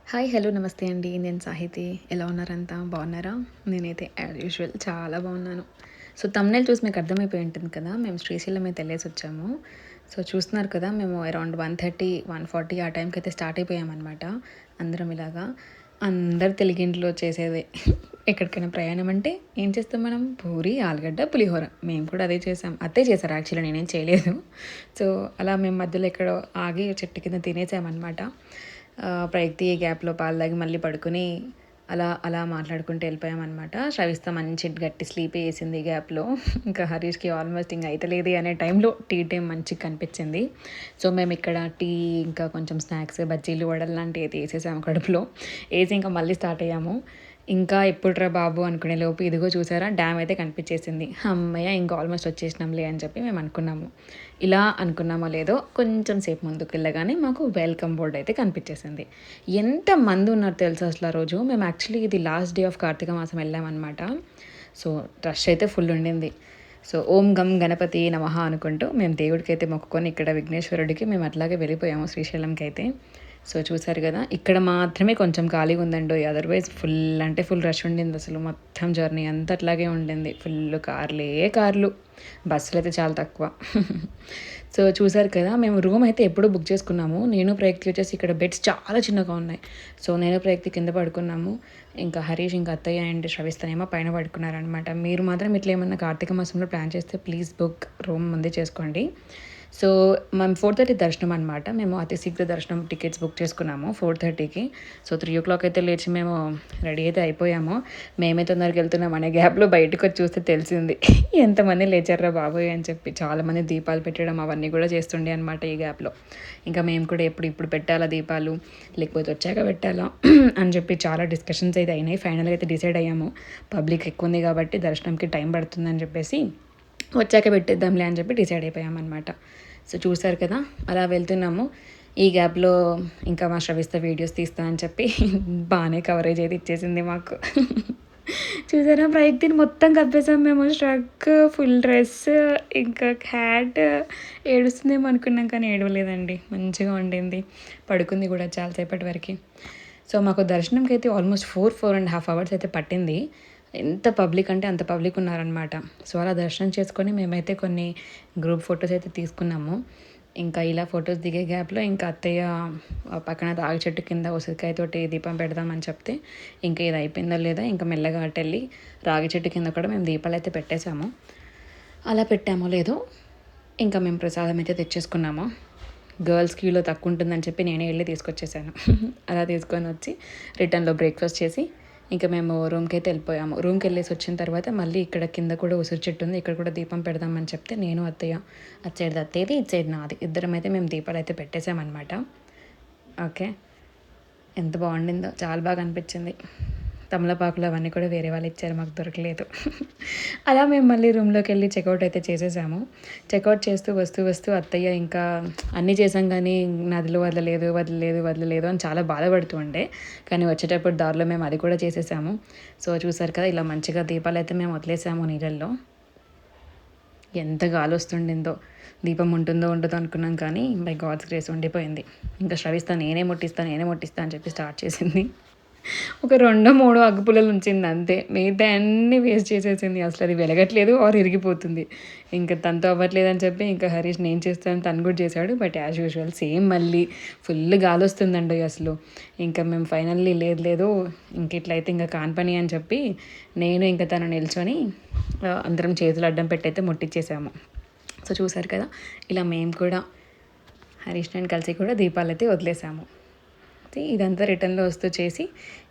Hi hello నమస్తే అండి. నేను సాహితి. ఎలా ఉన్నారంతా బాగున్నారా? నేనైతే యాజ్ యూజువల్ చాలా బాగున్నాను. సో తమ్నైల్ చూసి మీకు అర్థమైపోయి ఉంటుంది కదా, మేము శ్రీశైలం అయితే వెళ్ళేసి వచ్చాము. సో చూస్తున్నారు కదా, మేము అరౌండ్ 1:30 1:40 ఆ టైంకి అయితే స్టార్ట్ అయిపోయామన్నమాట. అందరం ఇలాగా అందరు తెలుగింట్లో చేసేదే. ఎక్కడికైనా ప్రయాణం అంటే ఏం చేస్తాం మనం? పూరి, ఆలుగడ్డ, పులిహోర. మేము కూడా అదే చేసాం. అత్తే చేశారు యాక్చువల్లీ, నేనేం చేయలేదు. సో అలా మేము మధ్యలో ఎక్కడో ఆగి చెట్టు కింద తినేసామన్నమాట. ప్రగతి గ్యాప్లో పాలు తాగి మళ్ళీ పడుకుని అలా అలా మాట్లాడుకుంటూ వెళ్ళిపోయామన్నమాట. శ్రవిస్త మంచి గట్టి స్లీప్ వేసింది ఈ గ్యాప్లో. ఇంకా హరీష్కి ఆల్మోస్ట్ ఇంకా అయితలేదు అనే టైంలో టీ టైం మంచిగా కనిపించింది. సో మేము ఇక్కడ టీ ఇంకా కొంచెం స్నాక్స్ బజ్జీలు వడలు లాంటివి వేసేసాము కడుపులో. వేసి ఇంకా మళ్ళీ స్టార్ట్ అయ్యాము. ఇంకా ఎప్పుడురా బాబు అనుకునే లోపు ఇదిగో చూసారా, డ్యామ్ అయితే కనిపించేసింది. అమ్మయ్య ఇంకా ఆల్మోస్ట్ వచ్చేసినాంలే అని చెప్పి మేము అనుకున్నాము. ఇలా అనుకున్నామో లేదో కొంచెం సేపు ముందుకు వెళ్ళగానే మాకు వెల్కమ్ బోర్డ్ అయితే కనిపించేసింది. ఎంత మంది ఉన్నారు తెలుసు అసలు ఆ రోజు. మేము యాక్చువల్లీ ఇది లాస్ట్ డే ఆఫ్ కార్తీక మాసం వెళ్ళామన్నమాట. సో రష్ అయితే ఫుల్ ఉండింది. సో ఓం గం గణపతి నమః అనుకుంటూ మేము దేవుడికి అయితే మొక్కుకొని ఇక్కడ విఘ్నేశ్వరుడికి మేము అట్లాగే వెళ్ళిపోయాము శ్రీశైలంకి అయితే. సో చూసారు కదా, ఇక్కడ మాత్రమే కొంచెం ఖాళీగా ఉందండి. అదర్వైజ్ ఫుల్ అంటే ఫుల్ రష్ ఉండింది. అసలు మొత్తం జర్నీ అంతా అట్లాగే ఉండింది. ఫుల్ కార్లు. బస్సులు అయితే చాలా తక్కువ. సో చూసారు కదా, మేము రూమ్ అయితే ఎప్పుడూ బుక్ చేసుకున్నాము. నేను ప్రయక్తి వచ్చేసి ఇక్కడ బెడ్స్ చాలా చిన్నగా ఉన్నాయి. సో నేను ప్రయక్తి కింద పడుకున్నాము. ఇంకా హరీష్ ఇంకా అత్తయ్య అండ్ శ్రవిస్తనేమో పైన పడుకున్నారనమాట. మీరు మాత్రం ఇట్లా ఏమన్నా కార్తీక మాసంలో ప్లాన్ చేస్తే ప్లీజ్ బుక్ రూమ్ ముందే చేసుకోండి. సో మేము 4:30 దర్శనం అనమాట. మేము అతి శీఘ్ర దర్శనం టికెట్స్ బుక్ చేసుకున్నాము 4:30కి. సో 3 అయితే లేచి మేము రెడీ అయితే అయిపోయాము. మేమే తొందరగా వెళ్తున్నాం అనే గ్యాప్లో బయటకు వచ్చి చూస్తే తెలిసింది ఎంతమంది లేచారా బాబోయ్ అని చెప్పి. చాలామంది దీపాలు పెట్టడం అవన్నీ కూడా చేస్తుండే అనమాట ఈ గ్యాప్లో. ఇంకా మేము కూడా ఇప్పుడు పెట్టాలా దీపాలు, లేకపోతే వచ్చాక పెట్టాలా అని చెప్పి చాలా డిస్కషన్స్ అయితే అయినాయి. ఫైనల్గా అయితే డిసైడ్ అయ్యాము, పబ్లిక్ ఎక్కువ ఉంది కాబట్టి దర్శనంకి టైం పడుతుందని చెప్పేసి వచ్చాక పెట్టేద్దాంలే అని చెప్పి డిసైడ్ అయిపోయామన్నమాట. సో చూసారు కదా, అలా వెళ్తున్నాము. ఈ గ్యాప్లో ఇంకా మా శ్రవిస్త వీడియోస్ తీస్తానని చెప్పి బాగానే కవరేజ్ అయితే ఇచ్చేసింది మాకు. చూసారా, ప్రయక్తిని మొత్తం కప్పేసాం మేము. స్ట్రక్, ఫుల్ డ్రెస్, ఇంకా హ్యాట్. ఏడుస్తుందేమో అనుకున్నాం కానీ ఏడవలేదండి, మంచిగా ఉండింది. పడుకుంది కూడా చాలాసేపటి వరకు. సో మాకు దర్శనంకి అయితే ఆల్మోస్ట్ 4.5 అవర్స్ అయితే పట్టింది. ఎంత పబ్లిక్ అంటే అంత పబ్లిక్ ఉన్నారనమాట. సో అలా దర్శనం చేసుకొని మేమైతే కొన్ని గ్రూప్ ఫొటోస్ అయితే తీసుకున్నాము. ఇంకా ఇలా ఫొటోస్ దిగే గ్యాప్లో ఇంకా అత్తయ్య పక్కన రాగి చెట్టు కింద ఉసిరికాయతోటి దీపం పెడదామని చెప్తే ఇంకా ఇది అయిపోయిందో లేదా ఇంకా మెల్లగా అటు వెళ్ళి రాగి చెట్టు కింద కూడా మేము దీపాలు అయితే పెట్టేశాము. అలా పెట్టామో లేదో ఇంకా మేము ప్రసాదం అయితే తెచ్చేసుకున్నాము. గర్ల్స్ క్యూలో తక్కువ ఉంటుందని చెప్పి నేనే వెళ్ళి తీసుకొచ్చేసాను. అలా తీసుకొని వచ్చి రిటర్న్లో బ్రేక్ఫాస్ట్ చేసి ఇంకా మేము రూమ్కి అయితే వెళ్ళిపోయాము. రూమ్కి వెళ్ళేసి వచ్చిన తర్వాత మళ్ళీ ఇక్కడ కింద కూడా ఉసిరి చెట్టు ఉంది, ఇక్కడ కూడా దీపం పెడదామని చెప్తే నేను అత్తయ్య, అటు సైడ్ అత్తయ్యది ఇటు సైడ్ నాది, ఇద్దరం అయితే మేము దీపాలు అయితే పెట్టేసామన్నమాట. ఓకే, ఎంత బాగుండిందో, చాలా బాగా అనిపించింది. తమలపాకులు అవన్నీ కూడా వేరే వాళ్ళు ఇచ్చారు, మాకు దొరకలేదు. అలా మేము మళ్ళీ రూమ్లోకి వెళ్ళి చెక్అవుట్ అయితే చేసేసాము. చెక్అవుట్ చేస్తూ వస్తూ అత్తయ్య ఇంకా అన్నీ చేసాం కానీ నదిలో వదలలేదు అని చాలా బాధపడుతూ ఉండే. కానీ వచ్చేటప్పుడు దారిలో మేము అది కూడా చేసేసాము. సో చూసారు కదా, ఇలా మంచిగా దీపాలు అయితే మేము వదిలేసాము నీళ్ళల్లో. ఎంత గాలి వస్తుండిందో, దీపం ఉంటుందో అనుకున్నాం కానీ బై గాడ్స్ గ్రేస్ ఉండిపోయింది. ఇంకా శ్రవిస్తా నేనే ముట్టిస్తా అని చెప్పి స్టార్ట్ చేసింది. ఒక 2-3 అగ్గిపుల్లలు ఉంచింది అంతే, మిగతా అన్నీ వేస్ట్ చేసేసింది. అసలు అది వెలగట్లేదు ఆర్ ఇరిగిపోతుంది. ఇంకా తనతో అవ్వట్లేదని చెప్పి ఇంకా హరీష్ నేను చేస్తాను తను కూడా చేశాడు. బట్ యాజ్ యూజువల్ సేమ్ మళ్ళీ ఫుల్ గాలి వస్తుందండి అసలు. ఇంకా మేము ఫైనల్లీ లేదు ఇంక ఇట్లయితే ఇంకా కాని పని అని చెప్పి నేను ఇంకా తను నిల్చొని అందరం చేతులు అడ్డం పెట్టయితే ముట్టించేసాము. సో చూసారు కదా, ఇలా మేము కూడా హరీష్ నేను కలిసి కూడా దీపాలు అయితే వదిలేసాము. ఇదంతా రిటర్న్లో వస్తూ చేసి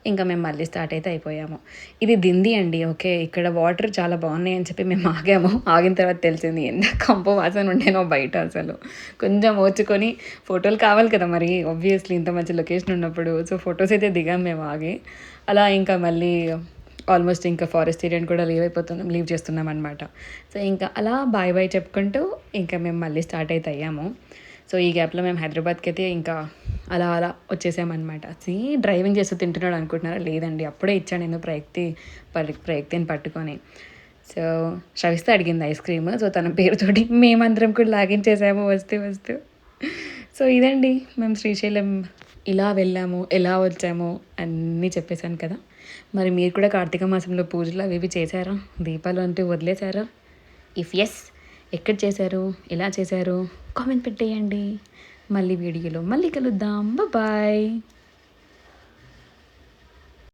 ఇంకా మేము మళ్ళీ స్టార్ట్ అయితే అయిపోయాము. ఇది దింది అండి. ఓకే, ఇక్కడ వాటర్ చాలా బాగున్నాయి అని చెప్పి మేము ఆగాము. ఆగిన తర్వాత తెలిసింది ఎంత కంప వాసన ఉండేనో బయట. అసలు కొంచెం ఓర్చుకొని ఫోటోలు కావాలి కదా మరి, ఆబ్వియస్లీ ఇంత మంచి లొకేషన్ ఉన్నప్పుడు. సో ఫొటోస్ అయితే దిగాం మేము ఆగి. అలా ఇంకా మళ్ళీ ఆల్మోస్ట్ ఇంకా ఫారెస్ట్ ఏరియాని కూడా లీవ్ చేస్తున్నాం అనమాట. సో ఇంకా అలా బాయ్ చెప్పుకుంటూ ఇంకా మేము మళ్ళీ స్టార్ట్ అయితే అయ్యాము. సో ఈ గ్యాప్లో మేము హైదరాబాద్కి అయితే ఇంకా అలా వచ్చేసామన్నమాట. డ్రైవింగ్ చేస్తూ తింటున్నాడు అనుకుంటున్నారా? లేదండి, అప్పుడే ఇచ్చాను నేను ప్రయక్తిని పట్టుకొని. సో శ్రవిస్తే అడిగింది ఐస్ క్రీమ్. సో తన పేరుతోటి మేమందరం కూడా లాగించేసాము వస్తూ. సో ఇదండి మేము శ్రీశైలం ఇలా వెళ్ళాము, ఎలా వచ్చాము అన్నీ చెప్పేశాను కదా. మరి మీరు కూడా కార్తీక మాసంలో పూజలు అవి ఇవి చేశారా? దీపాలు అంటే వదిలేశారా? ఇఫ్ ఎస్, ఎక్కడ చేశారు, ఎలా చేశారు కామెంట్ పెట్టేయండి. మళ్ళీ వీడియోలో మళ్ళీ కలుద్దాం. బాయ్.